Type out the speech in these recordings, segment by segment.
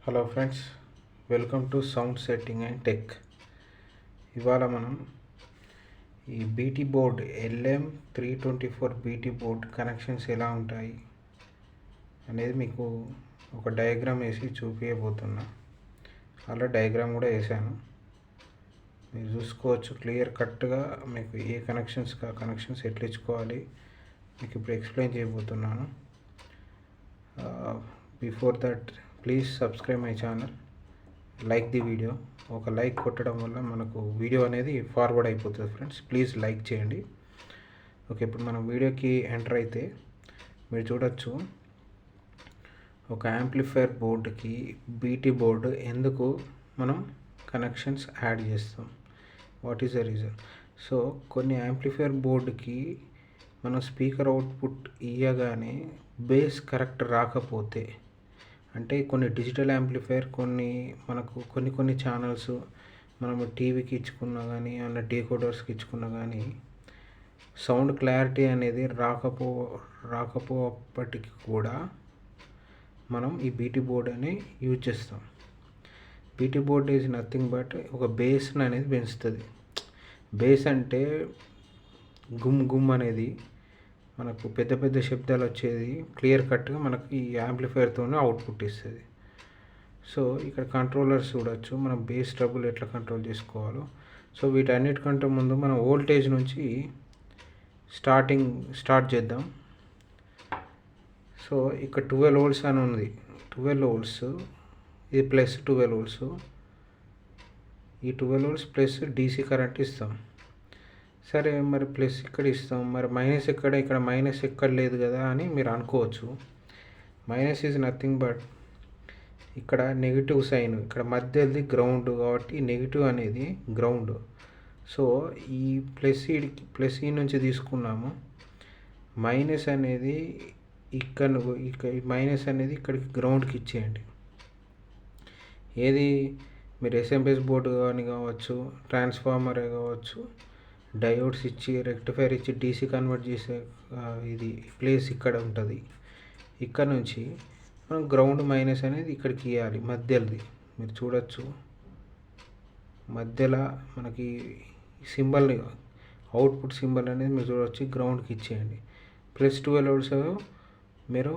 Hello friends, welcome to sound setting and tech. ఇవాళ మనం ఈ BT board LM324 BT board connections ఎలా ఉంటాయి అనేది మీకు ఒక డయాగ్రామ్ వేసి చూపించబోతున్నా. అలా డయాగ్రామ్ కూడా వేసాను, మీరు చూసుకోవచ్చు. క్లియర్ కట్గా మీకు ఏ కనెక్షన్స్ ఎట్లా ఇచ్చుకోవాలి మీకు ఇప్పుడు ఎక్స్ప్లెయిన్ చేయబోతున్నాను. Before that please subscribe my channel, like the video. ఒక లైక్ కొట్టడం వల్ల మనకు వీడియో అనేది ఫార్వర్డ్ అయిపోతుంది ఫ్రెండ్స్. ప్లీజ్ లైక్ చేయండి. ఓకే, ఇప్పుడు మనం వీడియోకి ఎంటర్ అయితే మీరు చూడొచ్చు, ఒక యాంప్లిఫైర్ బోర్డుకి బీటీ బోర్డు ఎందుకు మనం కనెక్షన్స్ యాడ్ చేస్తాం, what is the reason. So కొన్ని యాంప్లిఫైర్ బోర్డుకి మనం స్పీకర్ అవుట్పుట్ ఇవ్వగానే బేస్ కరెక్ట్ రాకపోతే, అంటే కొన్ని డిజిటల్ యాంప్లిఫైర్ మనకు కొన్ని ఛానల్స్ మనము టీవీకి ఇచ్చుకున్నా కానీ అన్న డీకోడర్స్కి ఇచ్చుకున్నా కానీ సౌండ్ క్లారిటీ అనేది రాకపోప్పటికి కూడా మనం ఈ బీటీ బోర్డ్ అని యూజ్ చేస్తాం. BT board is nothing but ఒక బేస్ అనేది పెంచుతుంది. బేస్ అంటే గుమ్ అనేది మనకు పెద్ద పెద్ద శబ్దాలు వచ్చేది క్లియర్ కట్గా మనకు ఈ యాంప్లిఫైర్తోనే అవుట్పుట్ ఇస్తుంది. సో ఇక్కడ కంట్రోలర్స్ చూడవచ్చు, మనం బేస్ ట్రబుల్ ఎట్లా కంట్రోల్ చేసుకోవాలో. సో వీటన్నిటికంటే ముందు మనం వోల్టేజ్ నుంచి స్టార్ట్ చేద్దాం. సో ఇక్కడ 12 వోల్ట్స్ అని ఉంది. 12 వోల్ట్స్, ఇది ప్లస్ 12 వోల్ట్స్. ఈ 12 వోల్ట్స్ ప్లస్ డీసీ కరెంట్ ఇస్తాం. సరే, మరి ప్లస్ ఇక్కడ ఇస్తాం, మరి మైనస్ ఇక్కడ మైనస్ ఎక్కడ లేదు కదా అని మీరు అనుకోవచ్చు. మైనస్ ఈజ్ నథింగ్ బట్ ఇక్కడ నెగిటివ్ సైన్, ఇక్కడ మధ్యది గ్రౌండ్ కాబట్టి నెగిటివ్ అనేది గ్రౌండ్. సో ఈ ప్లస్ ఈ నుంచి తీసుకున్నాము, మైనస్ అనేది ఇక్కడ మైనస్ అనేది ఇక్కడికి గ్రౌండ్కి ఇచ్చేయండి. ఏది మీరు ఎస్ఎంపిఎస్ బోర్డు కానీ కావచ్చు, ట్రాన్స్ఫార్మర్ కావచ్చు, డయోడ్స్ ఇచ్చి రెక్టిఫైర్ ఇచ్చి డీసీ కన్వర్ట్ చేసే ఇది ప్లేస్ ఇక్కడ ఉంటుంది. ఇక్కడ నుంచి మనం గ్రౌండ్ మైనస్ అనేది ఇక్కడికి ఇవ్వాలి, మధ్యలోది. మీరు చూడొచ్చు, మధ్యలో మనకి సింబల్, అవుట్పుట్ సింబల్ అనేది మీరు చూడవచ్చు, గ్రౌండ్కి ఇచ్చేయండి. ప్లస్ 12 వోల్ట్స్ మీరు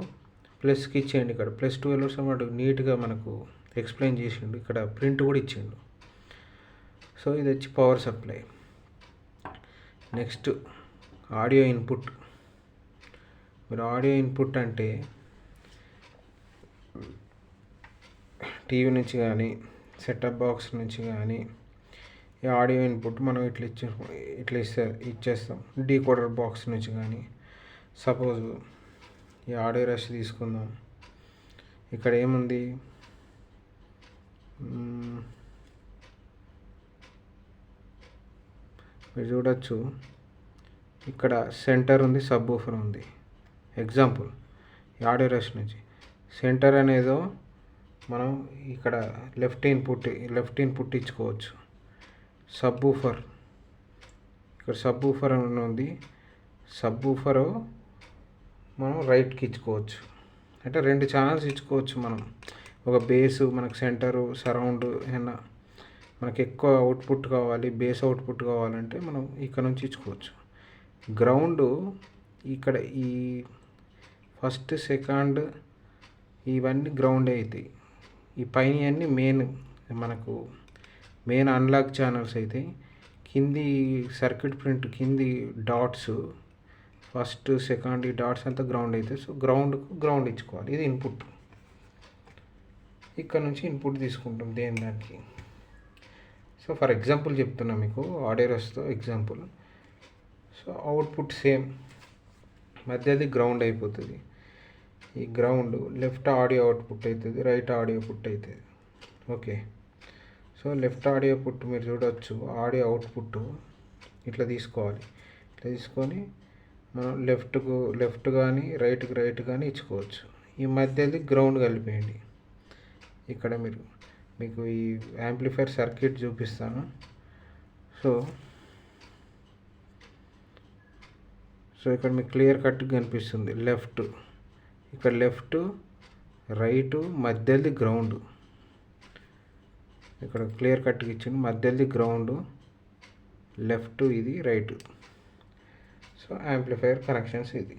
ప్లస్కి ఇచ్చేయండి. ఇక్కడ ప్లస్ 12 వోల్ట్స్ అన్నమాట నీట్గా మనకు ఎక్స్ప్లెయిన్ చేసిండు, ఇక్కడ ప్రింట్ కూడా ఇచ్చిండు. సో ఇది వచ్చి power supply. Next audio input. మీరు ఆడియో ఇన్పుట్ అంటే టీవీ నుంచి కానీ సెటప్ బాక్స్ నుంచి కానీ ఈ ఆడియో ఇన్పుట్ మనం ఇట్లా ఇచ్చేస్తాం. డీకోడర్ బాక్స్ నుంచి కానీ. సపోజ్ ఈ ఆడియో రష్ తీసుకుందాం. ఇక్కడ ఏముంది, మీరు చూడొచ్చు, ఇక్కడ సెంటర్ ఉంది, సబ్ ఊఫర్ ఉంది. ఎగ్జాంపుల్ ఈ ఆడియో రష్ నుంచి సెంటర్ అనేదో మనం ఇక్కడ లెఫ్ట్ ఇన్పుట్ ఇచ్చుకోవచ్చు. సబ్ ఊఫర్, ఇక్కడ సబ్ ఊఫర్ అని ఉంది, సబ్ ఊఫర్ మనం రైట్కి ఇచ్చుకోవచ్చు. అంటే 2 ఛానల్స్ ఇచ్చుకోవచ్చు మనం. ఒక బేసు, మనకు సెంటరు, సరౌండ్, ఏమన్నా మనకి ఎక్కువ అవుట్పుట్ కావాలి, బేస్ అవుట్పుట్ కావాలంటే మనం ఇక్కడ నుంచి ఇచ్చుకోవచ్చు. గ్రౌండ్ ఇక్కడ ఈ ఫస్ట్, సెకండ్ ఇవన్నీ గ్రౌండ్ అవుతాయి. ఈ పైన అన్నీ మనకు మెయిన్ అన్లాక్ ఛానల్స్ అయితే. కింది సర్క్యూట్ ప్రింట్ కింది డాట్స్, ఫస్ట్ సెకండ్ ఈ డాట్స్ అంతా గ్రౌండ్ అవుతాయి. సో గ్రౌండ్ ఇచ్చుకోవాలి. ఇది ఇన్పుట్. ఇక్కడ నుంచి ఇన్పుట్ తీసుకుంటాం దానికి. సో ఫర్ ఎగ్జాంపుల్ చెప్తున్నా మీకు, ఆడియో రష్తో ఎగ్జాంపుల్. సో అవుట్పుట్ సేమ్, మధ్యది గ్రౌండ్ అయిపోతుంది. ఈ గ్రౌండ్ లెఫ్ట్ ఆడియో అవుట్పుట్ అవుతుంది, రైట్ ఆడియో పుట్ అవుతుంది. Okay, so left audio put మీరు చూడవచ్చు, ఆడియో అవుట్పుట్ ఇట్లా తీసుకోవాలి. ఇట్లా తీసుకొని మనం లెఫ్ట్ కానీ రైట్ కానీ ఇచ్చుకోవచ్చు. ఈ మధ్యది గ్రౌండ్ కలిపేయండి. ఇక్కడ మీకు ఈ యాంప్లిఫైర్ సర్క్యూట్ చూపిస్తాను. సో ఇక్కడ మీకు క్లియర్ కట్ కనిపిస్తుంది. ఇక్కడ లెఫ్ట్ రైట్ మధ్యది గ్రౌండ్. ఇక్కడ క్లియర్ కట్గా ఇచ్చింది. మధ్యది గ్రౌండ్, లెఫ్ట్ ఇది రైట్. సో యాంప్లిఫైయర్ కనెక్షన్స్ ఇది.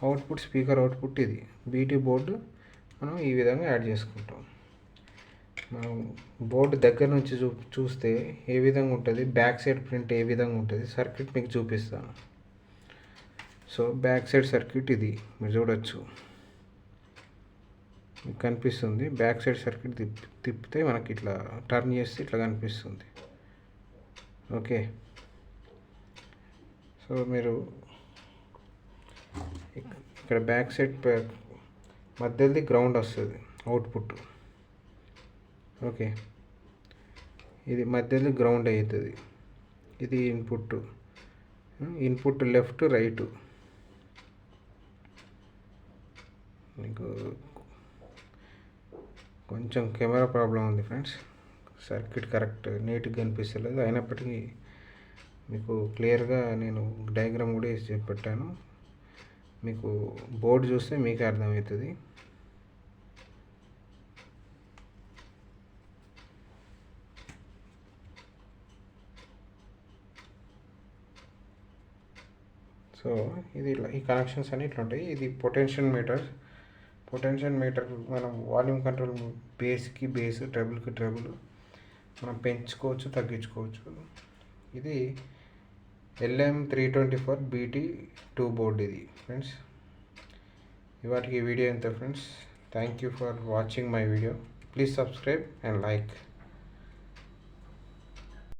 అవుట్పుట్ స్పీకర్ అవుట్పుట్ ఇది. బీటీ బోర్డు మనం ఈ విధంగా యాడ్ చేసుకుంటాం. మనం బోర్డు దగ్గర నుంచి చూస్తే ఏ విధంగా ఉంటుంది, బ్యాక్ సైడ్ ప్రింట్ ఏ విధంగా ఉంటుంది సర్క్యూట్ మీకు చూపిస్తాను. సో బ్యాక్ సైడ్ సర్క్యూట్ ఇది మీరు చూడొచ్చు, మీకు కనిపిస్తుంది. బ్యాక్ సైడ్ సర్క్యూట్ తిప్పితే మనకి ఇట్లా టర్న్ చేస్తే ఇట్లా కనిపిస్తుంది. ఓకే, సో మీరు ఇక్కడ బ్యాక్ సైడ్ మధ్యది గ్రౌండ్ వస్తుంది అవుట్పుట్. ఓకే, ఇది మధ్యది గ్రౌండ్ అవుతుంది. ఇది ఇన్పుట్ లెఫ్ట్ రైట్. మీకు కొంచెం కెమెరా ప్రాబ్లం ఉంది ఫ్రెండ్స్, సర్క్యూట్ కరెక్ట్ నీట్గా కనిపిస్తలేదు. అయినప్పటికీ మీకు క్లియర్గా నేను డయాగ్రామ్ కూడా వేసి చెప్పాను. మీకు బోర్డు చూస్తే మీకే అర్థమవుతుంది. సో ఇది ఈ కనెక్షన్స్ అన్ని ఇట్లా ఉంటాయి. ఇది పొటెన్షియల్ మీటర్. మనం వాల్యూమ్ కంట్రోల్, బేస్కి బేస్, ట్రబుల్కి ట్రబుల్ మనం పెంచుకోవచ్చు, తగ్గించుకోవచ్చు. ఇది LM324 BT2 బోర్డ్ ఇది ఫ్రెండ్స్. ఇవాటికి వీడియో ఎంత friends. Thank you for watching my video. Please subscribe and like.